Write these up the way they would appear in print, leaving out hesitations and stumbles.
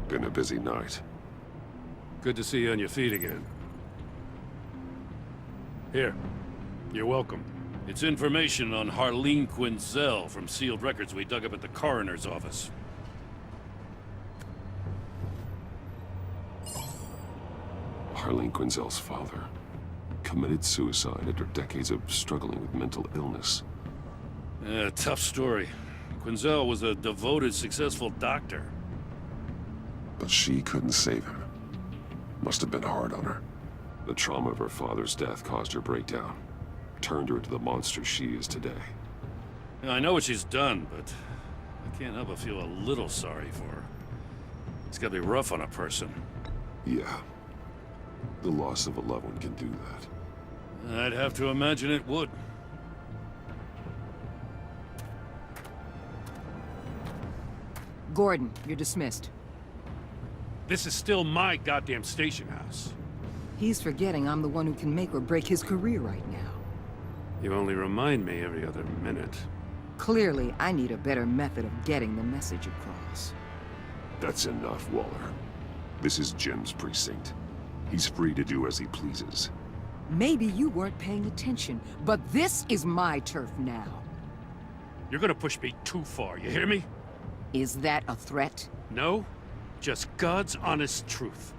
Been a busy night. Good to see you on your feet again. Here. You're welcome. It's information on Harleen Quinzel from sealed records we dug up at the coroner's office. Harleen Quinzel's father committed suicide after decades of struggling with mental illness. Yeah, tough story. Quinzel was a devoted, successful doctor. But she couldn't save him. Must have been hard on her. The trauma of her father's death caused her breakdown. Turned her into the monster she is today. Yeah, I know what she's done, but I can't help but feel a little sorry for her. It's gotta be rough on a person. Yeah. The loss of a loved one can do that. I'd have to imagine it would. Gordon, you're dismissed. This is still my goddamn station house. He's forgetting I'm the one who can make or break his career right now. You only remind me every other minute. Clearly, I need a better method of getting the message across. That's enough, Waller. This is Jim's precinct. He's free to do as he pleases. Maybe you weren't paying attention, but this is my turf now. You're gonna push me too far, you hear me? Is that a threat? No, just God's honest truth.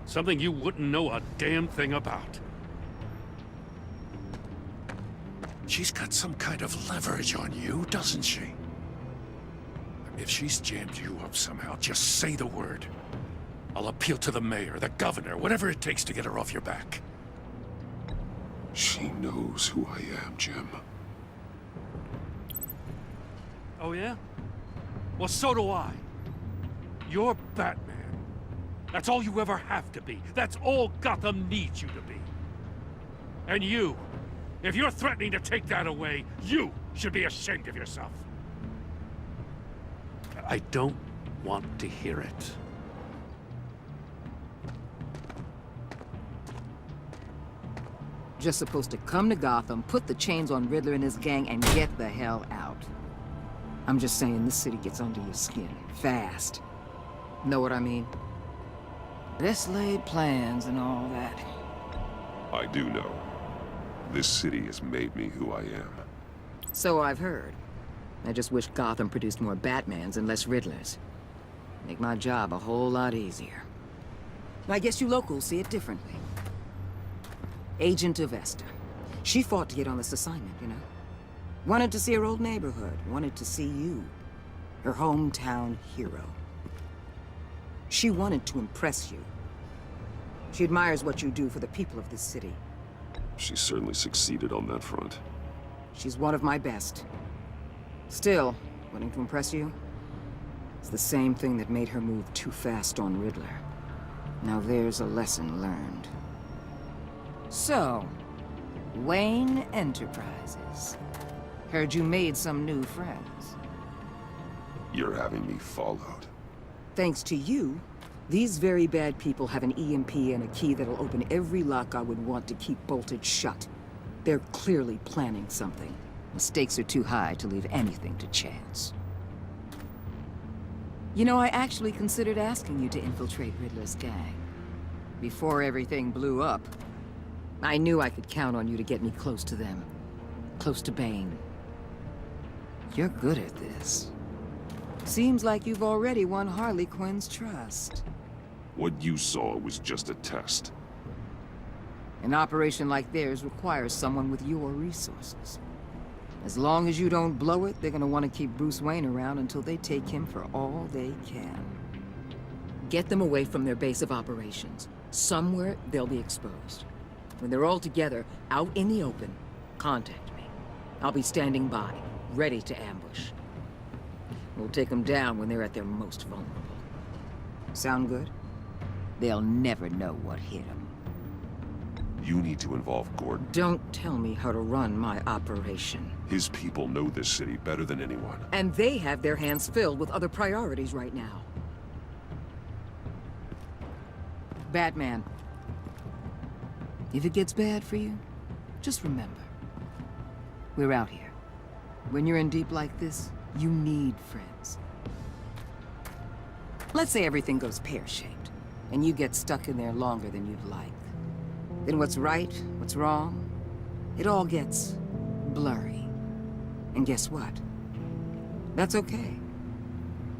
Something you wouldn't know a damn thing about. She's got some kind of leverage on you, doesn't she? If she's jammed you up somehow, just say the word. I'll appeal to the mayor, the governor, whatever it takes to get her off your back. She knows who I am, Jim. Oh yeah? Well, so do I. You're Batman. That's all you ever have to be. That's all Gotham needs you to be. And you, if you're threatening to take that away, you should be ashamed of yourself. I don't want to hear it. Just supposed to come to Gotham, put the chains on Riddler and his gang, and get the hell out. I'm just saying this city gets under your skin, fast. Know what I mean? Best laid plans and all that. I do know. This city has made me who I am. So I've heard. I just wish Gotham produced more Batmans and less Riddlers. Make my job a whole lot easier. I guess you locals see it differently. Agent Avesta. She fought to get on this assignment, you know? Wanted to see her old neighborhood. Wanted to see you. Her hometown hero. She wanted to impress you. She admires what you do for the people of this city. She certainly succeeded on that front. She's one of my best. Still, wanting to impress you? It's the same thing that made her move too fast on Riddler. Now there's a lesson learned. So, Wayne Enterprises. Heard you made some new friends. You're having me followed. Thanks to you, these very bad people have an EMP and a key that'll open every lock I would want to keep bolted shut. They're clearly planning something. The stakes are too high to leave anything to chance. You know, I actually considered asking you to infiltrate Riddler's gang. Before everything blew up, I knew I could count on you to get me close to them. Close to Bane. You're good at this. Seems like you've already won Harley Quinn's trust. What you saw was just a test. An operation like theirs requires someone with your resources. As long as you don't blow it, they're gonna want to keep Bruce Wayne around until they take him for all they can. Get them away from their base of operations. Somewhere they'll be exposed. When they're all together, out in the open, contact me. I'll be standing by, ready to ambush. We'll take them down when they're at their most vulnerable. Sound good? They'll never know what hit them. You need to involve Gordon. Don't tell me how to run my operation. His people know this city better than anyone. And they have their hands filled with other priorities right now. Batman. If it gets bad for you, just remember. We're out here. When you're in deep like this, you need friends. Let's say everything goes pear-shaped, and you get stuck in there longer than you'd like. Then what's right, what's wrong, it all gets blurry. And guess what? That's okay.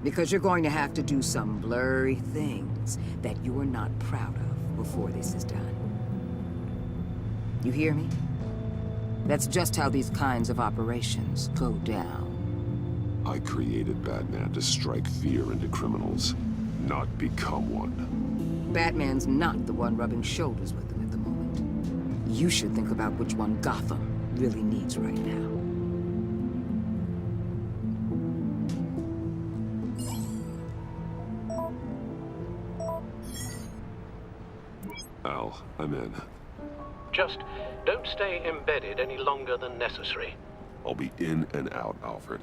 Because you're going to have to do some blurry things that you're not proud of before this is done. You hear me? That's just how these kinds of operations go down. I created Batman to strike fear into criminals, not become one. Batman's not the one rubbing shoulders with them at the moment. You should think about which one Gotham really needs right now. Al, I'm in. Just don't stay embedded any longer than necessary. I'll be in and out, Alfred.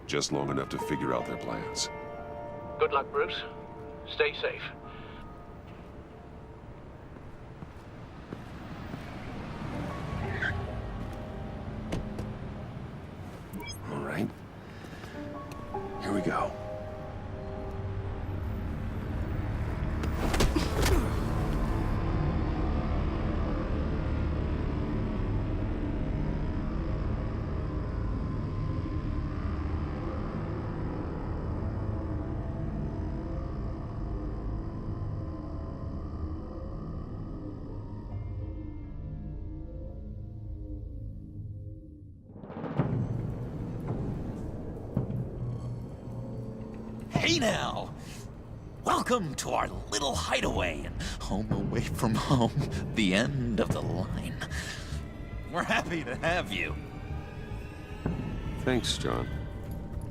Just long enough to figure out their plans. Good luck, Bruce. Stay safe. All right. Here we go. Hey now! Welcome to our little hideaway and home away from home, the end of the line. We're happy to have you. Thanks, John.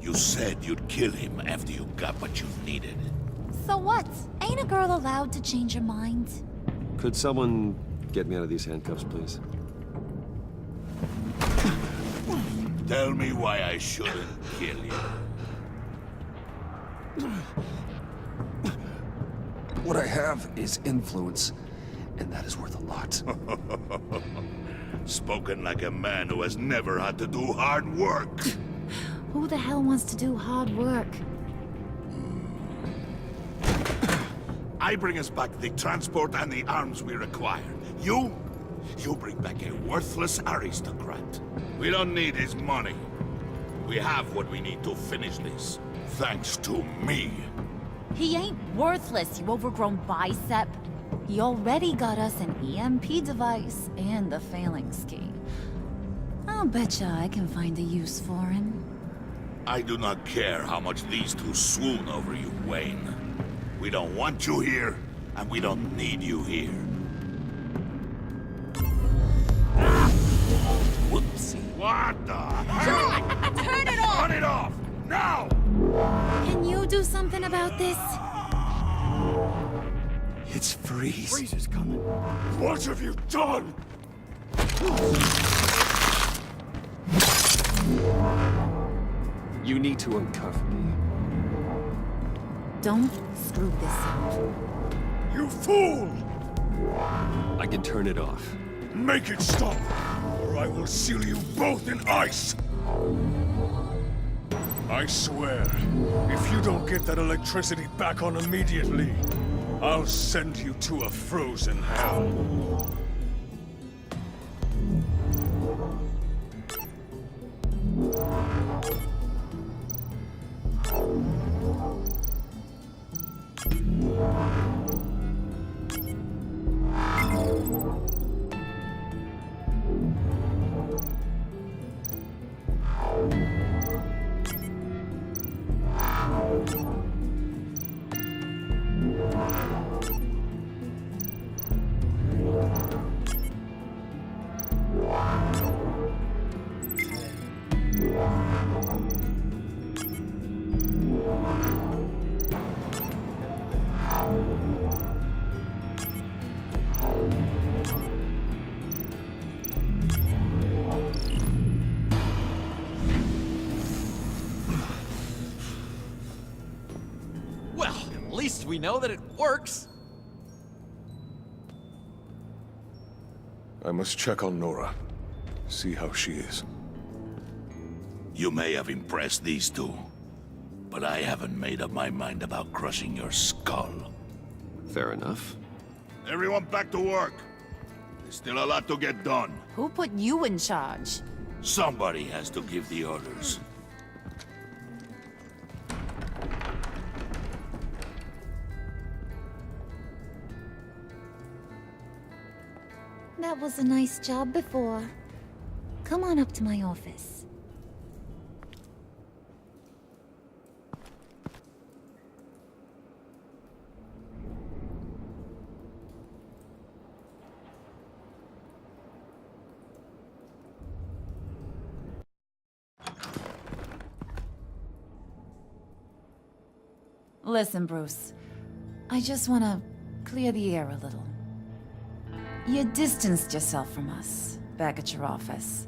You said you'd kill him after you got what you needed. So what? Ain't a girl allowed to change her mind? Could someone get me out of these handcuffs, please? Tell me why I shouldn't kill you. What I have is influence, and that is worth a lot. Spoken like a man who has never had to do hard work. Who the hell wants to do hard work? I bring us back the transport and the arms we require. You bring back a worthless aristocrat. We don't need his money. We have what we need to finish this. Thanks to me. He ain't worthless, you overgrown bicep. He already got us an EMP device and the Phalanx key. I'll betcha I can find a use for him. I do not care how much these two swoon over you, Wayne. We don't want you here, and we don't need you here. Whoopsie. What the John! Turn it off! Turn it off! Now! Can you do something about this? It's Freeze. Freeze is coming. What have you done? You need to uncuff me. Don't screw this up. You fool! I can turn it off. Make it stop, or I will seal you both in ice! I swear, if you don't get that electricity back on immediately, I'll send you to a frozen hell. Well, at least we know that it works. I must check on Nora. See how she is. You may have impressed these two, but I haven't made up my mind about crushing your skull. Fair enough. Everyone back to work. There's still a lot to get done. Who put you in charge? Somebody has to give the orders. That was a nice job before. Come on up to my office. Listen, Bruce. I just want to clear the air a little. You distanced yourself from us, back at your office.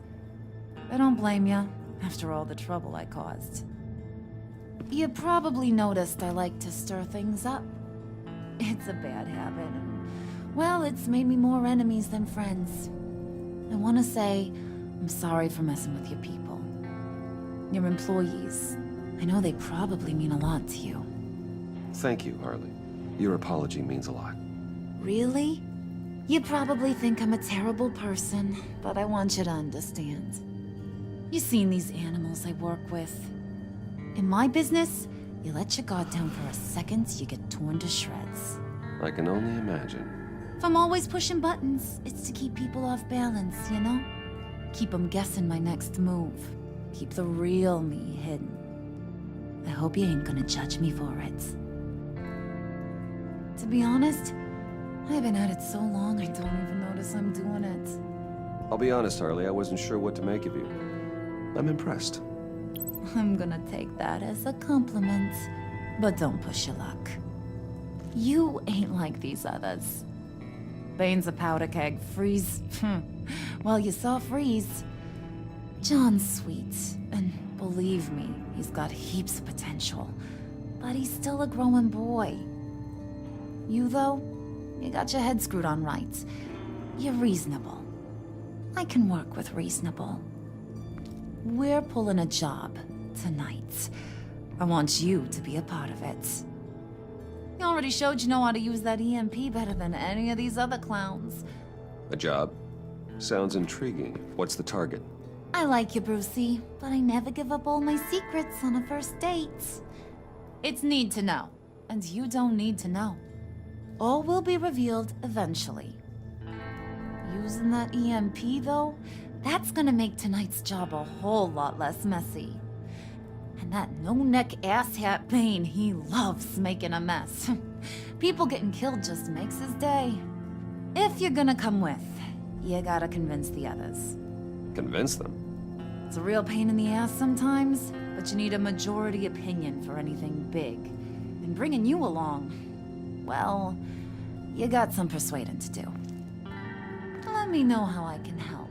I don't blame you, after all the trouble I caused. You probably noticed I like to stir things up. It's a bad habit, and, well, it's made me more enemies than friends. I want to say, I'm sorry for messing with your people. Your employees. I know they probably mean a lot to you. Thank you, Harley. Your apology means a lot. Really? You probably think I'm a terrible person, but I want you to understand. You've seen these animals I work with. In my business, you let your guard down for a second, you get torn to shreds. I can only imagine. If I'm always pushing buttons, it's to keep people off balance, you know? Keep them guessing my next move. Keep the real me hidden. I hope you ain't gonna judge me for it. To be honest, I've been at it so long I don't even notice I'm doing it. I'll be honest, Harley, I wasn't sure what to make of you. I'm impressed. I'm gonna take that as a compliment, but don't push your luck. You ain't like these others. Bane's a powder keg, Freeze. Well, you saw Freeze. John's sweet, and believe me, he's got heaps of potential. But he's still a growing boy. You, though, you got your head screwed on right. You're reasonable. I can work with reasonable. We're pulling a job tonight. I want you to be a part of it. You already showed you know how to use that EMP better than any of these other clowns. A job? Sounds intriguing. What's the target? I like you, Brucey, but I never give up all my secrets on a first date. It's need to know, and you don't need to know. All will be revealed eventually. Using that EMP, though, that's gonna make tonight's job a whole lot less messy. And that no-neck asshat Bane, he loves making a mess. People getting killed just makes his day. If you're gonna come with, you gotta convince the others. Convince them? It's a real pain in the ass sometimes, but you need a majority opinion for anything big. And bringing you along, well, you got some persuading to do. Let me know how I can help.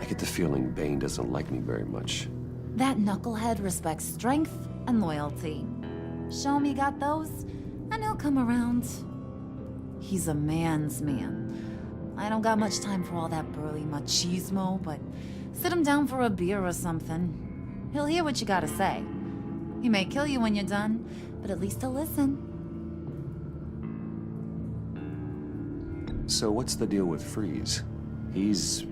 I get the feeling Bane doesn't like me very much. That knucklehead respects strength and loyalty. Show him you got those, and he'll come around. He's a man's man. I don't got much time for all that burly machismo, but sit him down for a beer or something. He'll hear what you gotta say. He may kill you when you're done, but at least he'll listen. So what's the deal with Freeze? He's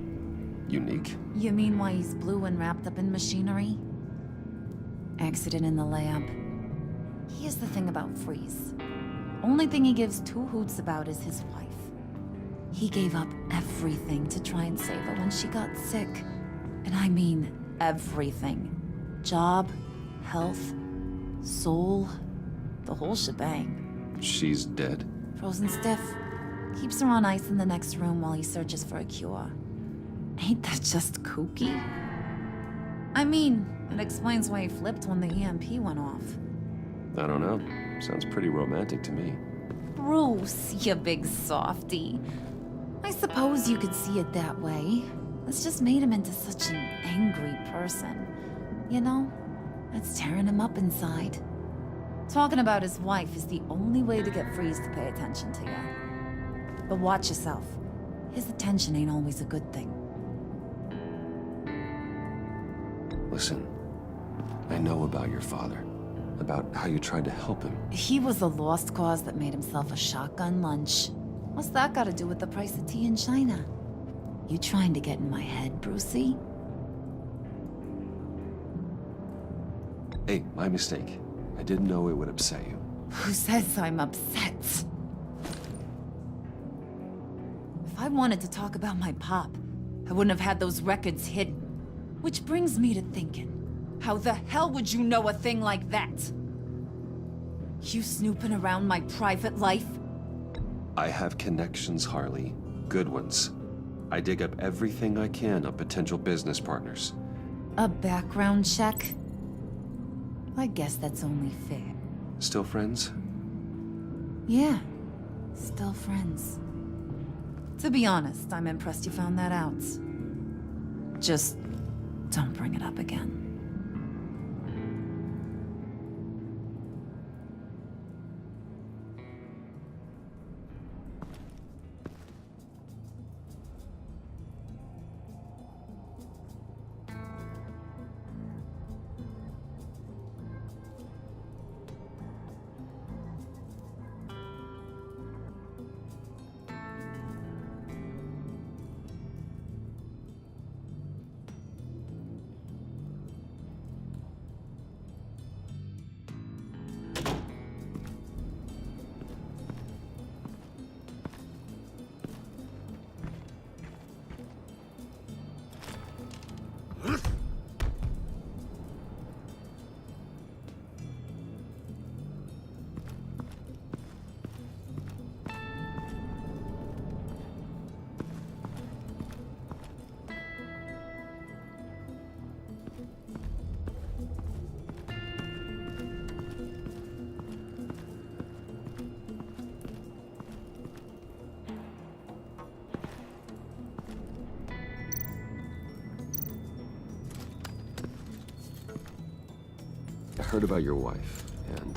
unique? You mean why he's blue and wrapped up in machinery? Accident in the lab. Here's the thing about Freeze. Only thing he gives two hoots about is his wife. He gave up everything to try and save her when she got sick. And I mean everything. Job, health, soul, the whole shebang. She's dead? Frozen stiff. Keeps her on ice in the next room while he searches for a cure. Ain't that just kooky? I mean, it explains why he flipped when the EMP went off. I don't know. Sounds pretty romantic to me. Bruce, you big softy. I suppose you could see it that way. It's just made him into such an angry person. You know, it's tearing him up inside. Talking about his wife is the only way to get Freeze to pay attention to you. But watch yourself. His attention ain't always a good thing. Listen, I know about your father. About how you tried to help him. He was a lost cause that made himself a shotgun lunch. What's that got to do with the price of tea in China? You trying to get in my head, Brucey? Hey, my mistake. I didn't know it would upset you. Who says I'm upset? If I wanted to talk about my pop, I wouldn't have had those records hidden. Which brings me to thinking, how the hell would you know a thing like that? You snooping around my private life? I have connections, Harley. Good ones. I dig up everything I can on potential business partners. A background check? I guess that's only fair. Still friends? Yeah, still friends. To be honest, I'm impressed you found that out. Just don't bring it up again. I heard about your wife, and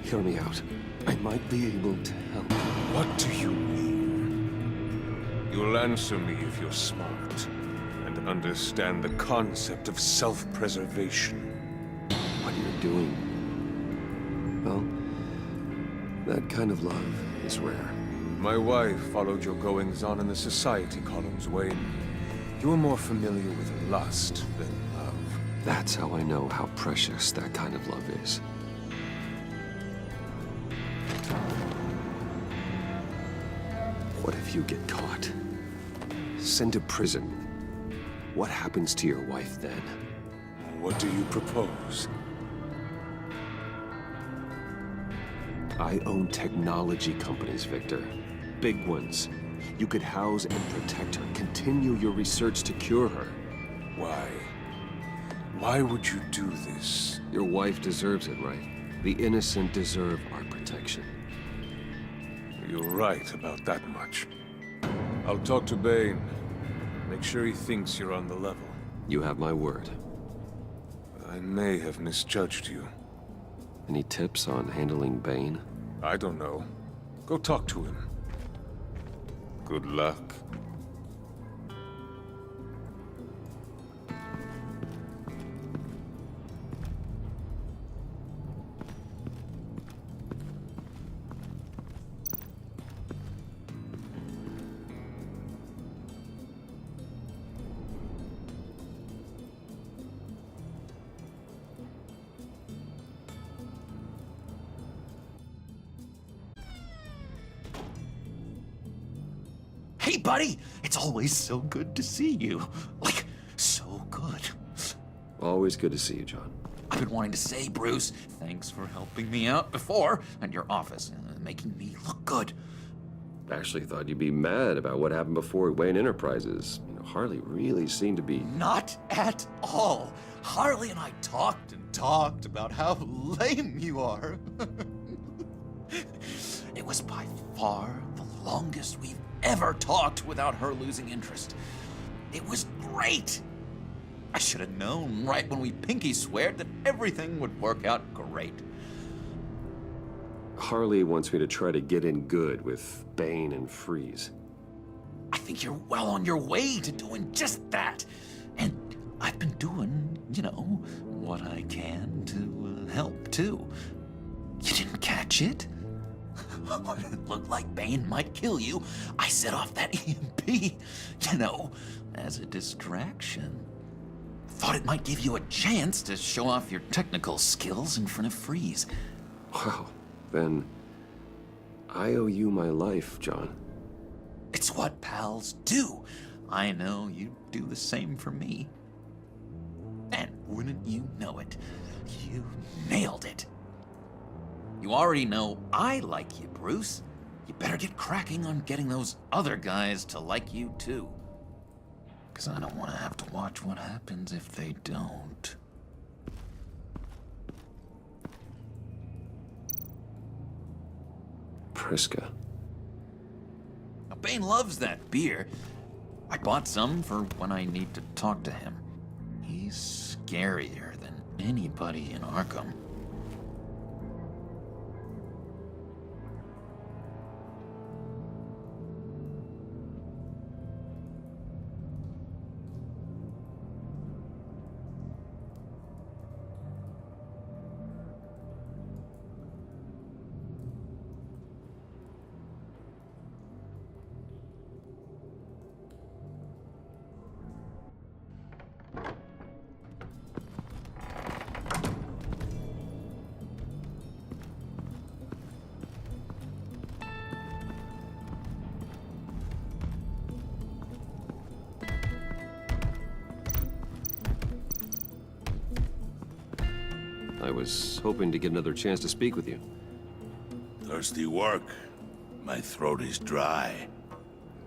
Hear me out. I might be able to help. What do you mean? You'll answer me if you're smart and understand the concept of self-preservation. What you're doing. Well, that kind of love is rare. My wife followed your goings-on in the society columns, Wayne. You are more familiar with lust than love. That's how I know how precious that kind of love is. What if you get caught? Sent to prison. What happens to your wife then? What do you propose? I own technology companies, Victor. Big ones. You could house and protect her, continue your research to cure her. Why? Why would you do this? Your wife deserves it, right? The innocent deserve our protection. You're right about that much. I'll talk to Bane. Make sure he thinks you're on the level. You have my word. I may have misjudged you. Any tips on handling Bane? I don't know. Go talk to him. Good luck. Hey, buddy! It's always so good to see you. Like, so good. Always good to see you, John. I've been wanting to say, Bruce, thanks for helping me out before, and your office, making me look good. Actually thought you'd be mad about what happened before Wayne Enterprises. You know, Harley really seemed to be... Not at all. Harley and I talked and talked about how lame you are. It was by far the longest we've ever talked without her losing interest. It was great. I should have known right when we pinky sweared that everything would work out great. Harley wants me to try to get in good with Bane and Freeze. I think think you're well on your way to doing just that. And I've been doing, you know, what I can to help, too. You didn't catch it? When it looked like Bane might kill you, I set off that EMP, you know, as a distraction. Thought it might give you a chance to show off your technical skills in front of Freeze. Wow, then I owe you my life, John. It's what pals do. I know you do the same for me. And wouldn't you know it, you nailed it. You already know I like you, Bruce. You better get cracking on getting those other guys to like you too. 'Cause I don't want to have to watch what happens if they don't. Priska. Now, Bane loves that beer. I bought some for when I need to talk to him. He's scarier than anybody in Arkham. I was hoping to get another chance to speak with you. Thirsty work. My throat is dry.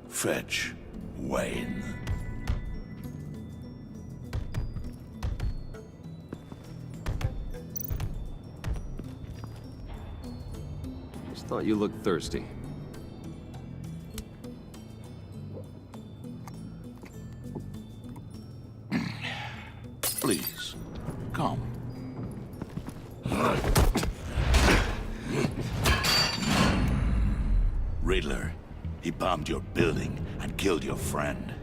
Fetch Wayne. Just thought you looked thirsty. Please, come. Riddler, he bombed your building and killed your friend.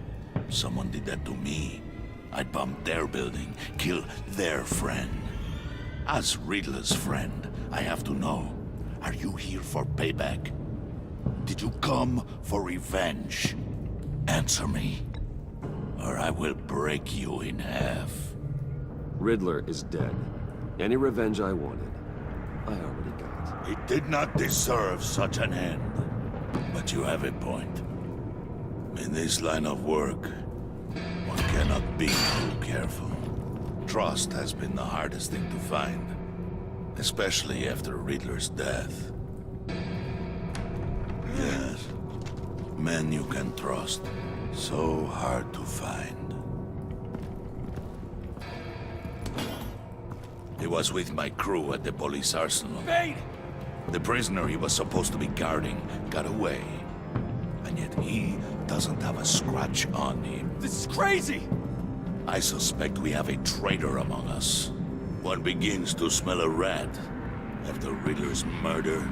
Someone did that to me. I'd bomb their building, kill their friend. As Riddler's friend, I have to know, are you here for payback? Did you come for revenge? Answer me, or I will break you in half. Riddler is dead. Any revenge I wanted, I already got. He did not deserve such an end. But you have a point. In this line of work, one cannot be too careful. Trust has been the hardest thing to find, especially after Riddler's death. Yes, men you can trust, so hard to find. He was with my crew at the police arsenal. Bane! The prisoner he was supposed to be guarding got away. And yet he doesn't have a scratch on him. This is crazy! I suspect we have a traitor among us. One begins to smell a rat after Riddler's murder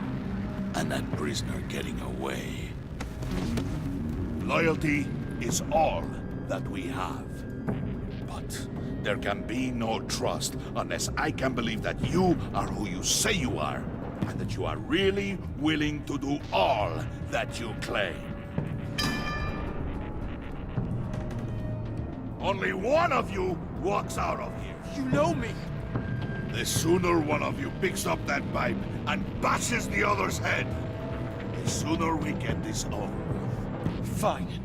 and that prisoner getting away. Loyalty is all that we have. But there can be no trust unless I can believe that you are who you say you are, and that you are really willing to do all that you claim. Only one of you walks out of here. You know me! The sooner one of you picks up that pipe and bashes the other's head, the sooner we get this over with. Fine.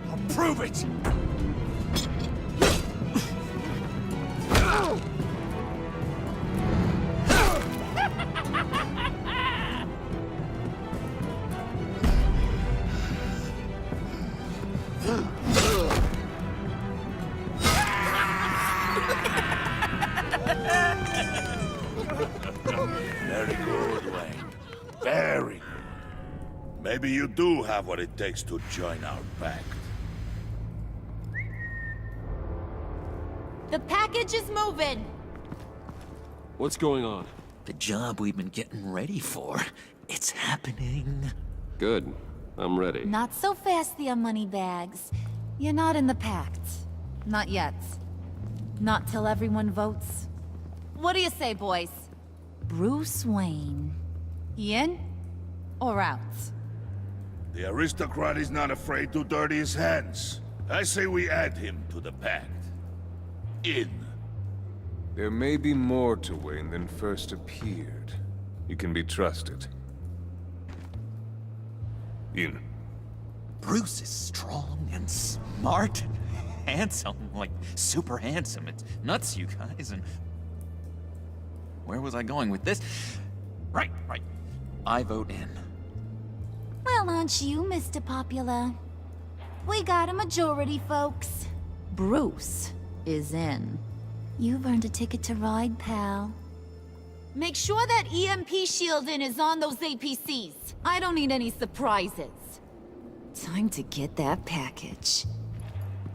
I'll prove it! Very good, Wayne. Very good. Maybe you do have what it takes to join our pact. The package is moving. What's going on? The job we've been getting ready for, it's happening. Good. I'm ready. Not so fast there, moneybags. You're not in the pact. Not yet. Not till everyone votes. What do you say, boys? Bruce Wayne. In or out? The aristocrat is not afraid to dirty his hands. I say we add him to the pact. In. There may be more to Wayne than first appeared. You can be trusted. In. Bruce is strong and smart and handsome, like super handsome. It's nuts, you guys, and... Where was I going with this? Right. I vote in. Well, aren't you, Mr. Popular? We got a majority, folks. Bruce is in. You've earned a ticket to ride, pal. Make sure that EMP shielding is on those APCs. I don't need any surprises. Time to get that package.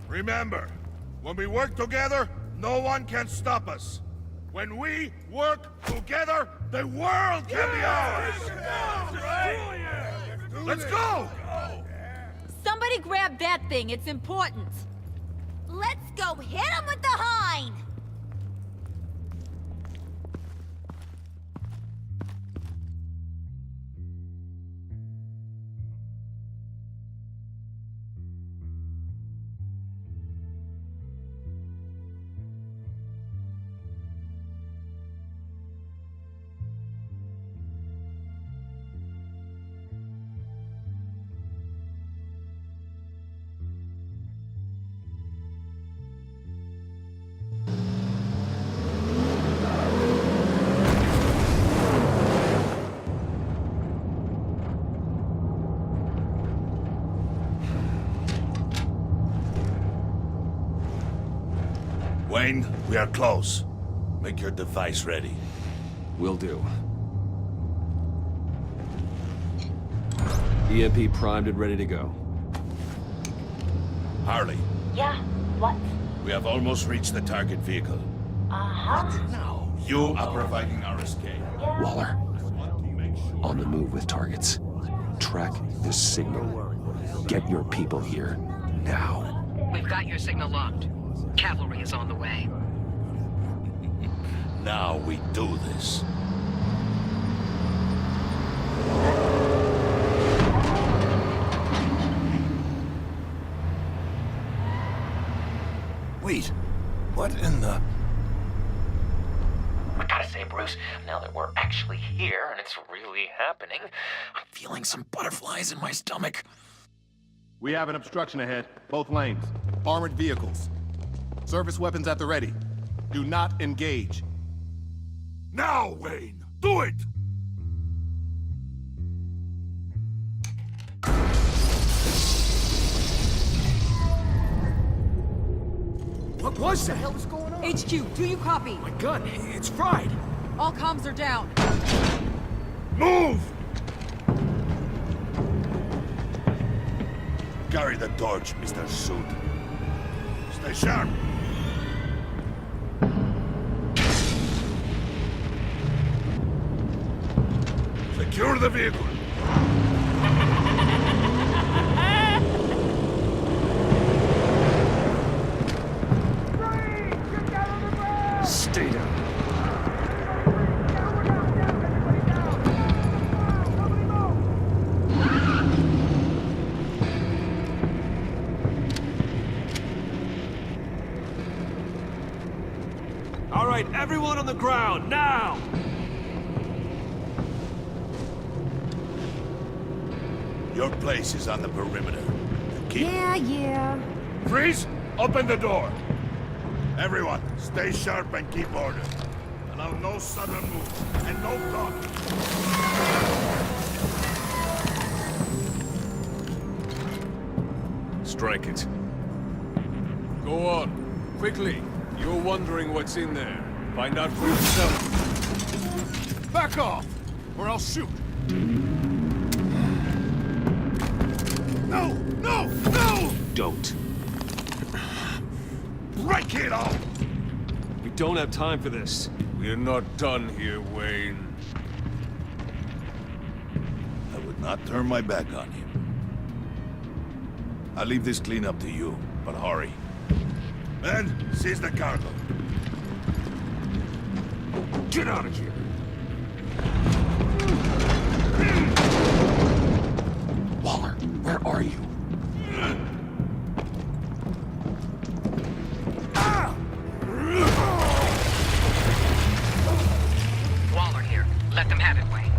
Remember, when we work together, no one can stop us. When we work together, the world can be ours! Let's go! Somebody grab that thing, it's important. Let's go hit him with the hind! Wayne, we are close. Make your device ready. Will do. EMP primed and ready to go. Harley, Yeah, what? we have almost reached the target vehicle. Uh-huh. You are providing our escape. Waller, on the move with targets. Track this signal. Get your people here, now. We've got your signal locked. Cavalry is on the way. Now we do this. Wait, what in the... I gotta say, Bruce, now that we're actually here and it's really happening, I'm feeling some butterflies in my stomach. We have an obstruction ahead, both lanes. Armored vehicles. Service weapons at the ready. Do not engage. Now, Wayne! Do it! What was that? What was going on? HQ, do you copy? my gun, it's fried. All comms are down. Move! Carry the torch, Mr. Suit. Stay sharp. Secure the vehicle. Stay down. All right, everyone on the ground, now! Your place is on the perimeter. Keep... Yeah. Freeze! Open the door! Everyone, stay sharp and keep order. Allow no sudden moves, and no talking. Strike it. Go on. Quickly. You're wondering what's in there. Find out for yourself. Back off, or I'll shoot. No! No! No! Don't. Break it off! We don't have time for this. We're not done here, Wayne. I would not turn my back on him. I'll leave this cleanup to you, but hurry. Men, seize the cargo. Get out of here! Waller, where are you? Waller here. Let them have it, Wayne.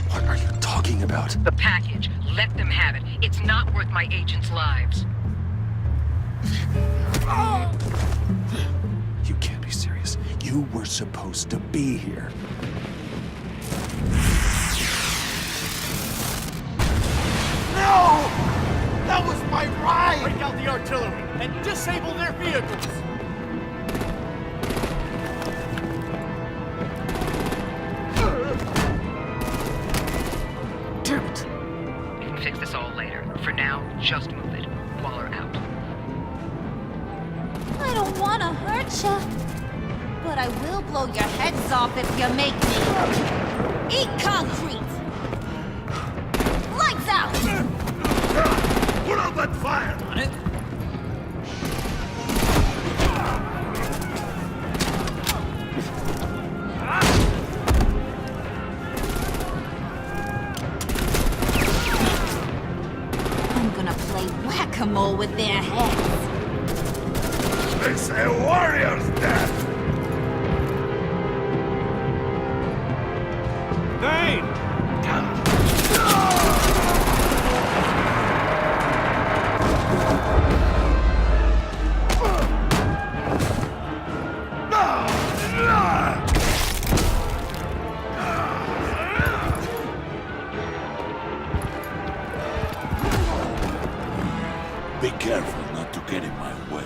What are you talking about? The package. Let them have it. It's not worth my agents' lives. You can't be serious. You were supposed to be here. No! That was my ride! Break out the artillery and disable their vehicles! Damn it. We can fix this all later. For now, just move it. Waller out. I don't want to hurt ya, but I will blow your heads off if you make me. Eat concrete! Lights out! Put out that fire! On it? I'm gonna play whack-a-mole with their heads. It's a warrior's death! Vane! Be careful not to get in my way.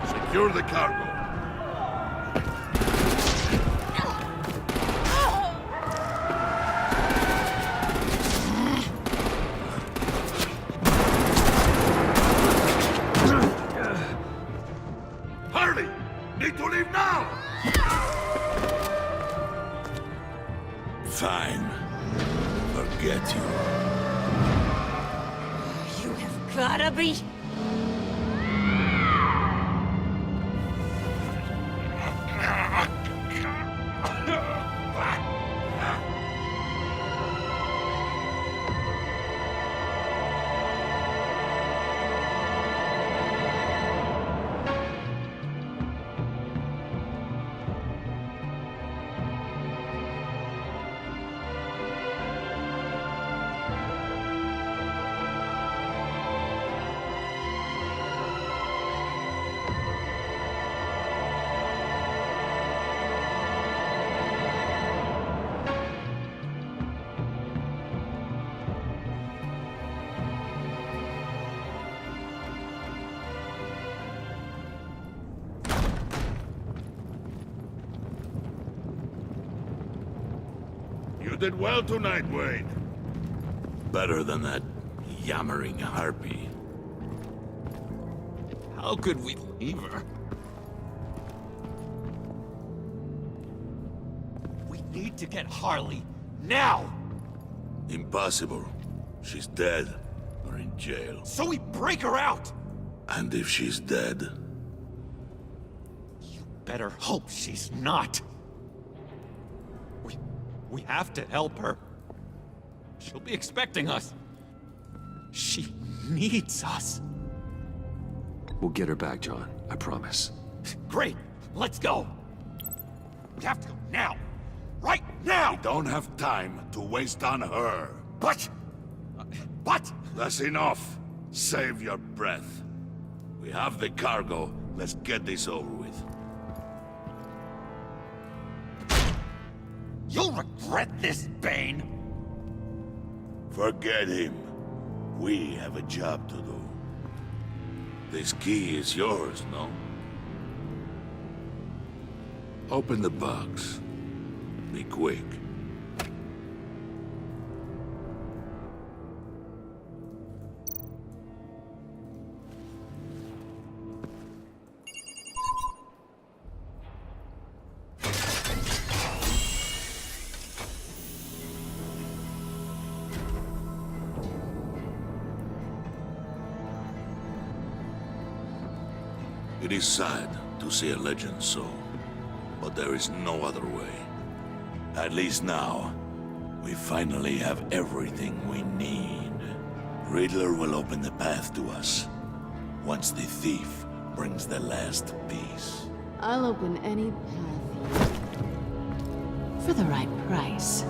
Secure the cargo. Hurry! Need to leave now! Fine. Forget you. You have gotta be... You did well tonight, Wayne. Better than that yammering harpy. How could we leave her? We need to get Harley now! Impossible. She's dead or in jail. So we break her out! And if she's dead, You better hope she's not. We have to help her. She'll be expecting us. She needs us. We'll get her back, John. I promise. Great, let's go. We have to go now. Right now! we don't have time to waste on her. But... That's enough. Save your breath. We have the cargo. Let's get this over with. You'll regret this, Bane! Forget him. We have a job to do. This key is yours, no? Open the box. Be quick. It is sad to see a legend so, but there is no other way. At least now, we finally have everything we need. Riddler will open the path to us, once the thief brings the last piece. I'll open any path for the right price.